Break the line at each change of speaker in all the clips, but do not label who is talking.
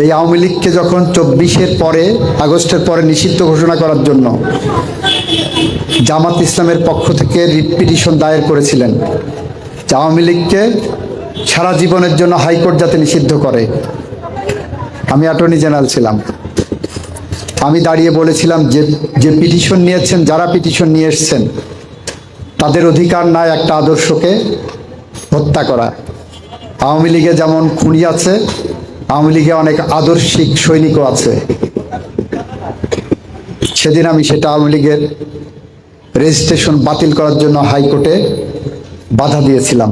এই আওয়ামী লীগকে যখন 24-এর পরে, আগস্টের পরে নিষিদ্ধ ঘোষণা করার জন্য জামাত ইসলামের পক্ষ থেকে রিট পিটিশন দায়ের করেছিলেন যে আওয়ামী লীগকে সারা জীবনের জন্য হাইকোর্ট যাতে নিষিদ্ধ করে। আমি অ্যাটর্নি জেনারেল ছিলাম। আমি দাঁড়িয়ে বলেছিলাম যে পিটিশন নিয়েছেন, যারা পিটিশন নিয়ে এসছেন, তাদের অধিকার নাই একটা আদর্শকে হত্যা করা। আওয়ামী লীগে যেমন খুনি আছে, আওয়ামী লীগে অনেক আদর্শিক সৈনিকও আছে। সেদিন আমি সেটা আওয়ামী লীগের রেজিস্ট্রেশন বাতিল করার জন্য হাইকোর্টে বাধা দিয়েছিলাম।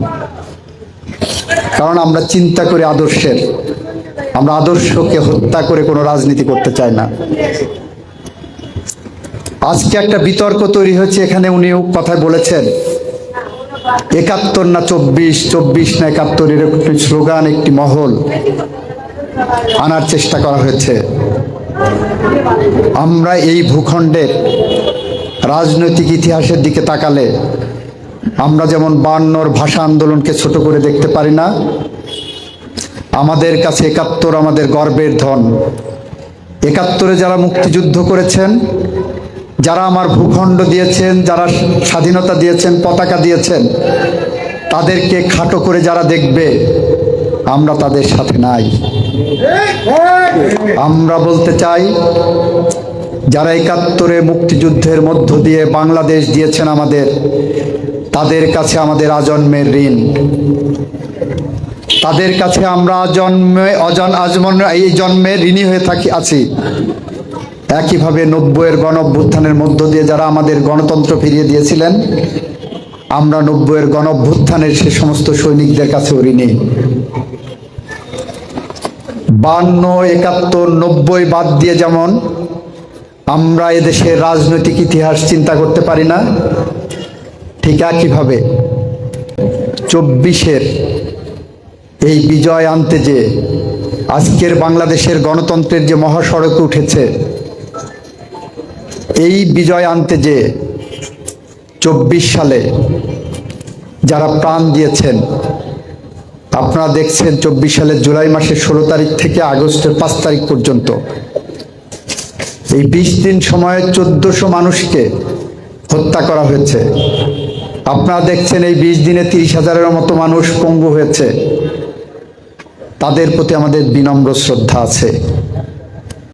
কারণ আমরা চিন্তা করি আদর্শের, আমরা আদর্শকে হত্যা করে কোনো রাজনীতি করতে চাই না। আজকে একটা বিতর্ক তৈরি হয়েছে, এখানে উনিও কথায় বলেছেন 71 না 24, 24 না 71, এরকম একটি স্লোগান, একটি মহল আনার চেষ্টা করা হয়েছে। আমরা এই ভূখণ্ডের রাজনৈতিক ইতিহাসের দিকে তাকালে আমরা যেমন 52-র ভাষা আন্দোলনকে ছোট করে দেখতে পারি না, আমাদের কাছে 71 আমাদের গর্বের ধন। 71-এ যারা মুক্তিযুদ্ধ করেছেন, যারা আমার ভূখণ্ড দিয়েছেন, যারা স্বাধীনতা দিয়েছেন, পতাকা দিয়েছেন, তাদেরকে খাটো করে যারা দেখবে, আমরা তাদের সাথে নাই। আমরা বলতে চাই, যারা 71-এ মুক্তিযুদ্ধের মধ্য দিয়ে বাংলাদেশ দিয়েছেন আমাদের, তাদের কাছে আমাদের আজন্মের ঋণ। তাদের কাছে আমরা এই জন্মে ঋণী হয়ে আছি। একইভাবে 90-এর গণ অভ্যুত্থানের মধ্য দিয়ে যারা আমাদের গণতন্ত্র ফিরিয়ে দিয়েছিলেন, আমরা 90-এর গণ অভ্যুত্থানের সে সমস্ত সৈনিকদের কাছেও ঋণী। 52, 71, 90 বাদ দিয়ে যেমন আমরা এদেশের রাজনৈতিক ইতিহাস চিন্তা করতে পারি না, ঠিক একইভাবে 24-এর এই বিজয় আনতে যে আজকের বাংলাদেশের গণতন্ত্রের যে মহাসড়কে উঠেছে, এই বিজয় আনতে যে 24 সালে যারা প্রাণ দিয়েছেন, আপনারা দেখছেন 24 সালের জুলাই মাসের 16 তারিখ থেকে আগস্টের 5 তারিখ পর্যন্ত এই 20 দিন সময়ে 1400 মানুষকে হত্যা করা হয়েছে। আপনারা দেখছেন এই 20 দিনে 30,000-এর মতো মানুষ পঙ্গু হয়েছে। তাদের প্রতি আমাদের বিনম্র শ্রদ্ধা আছে।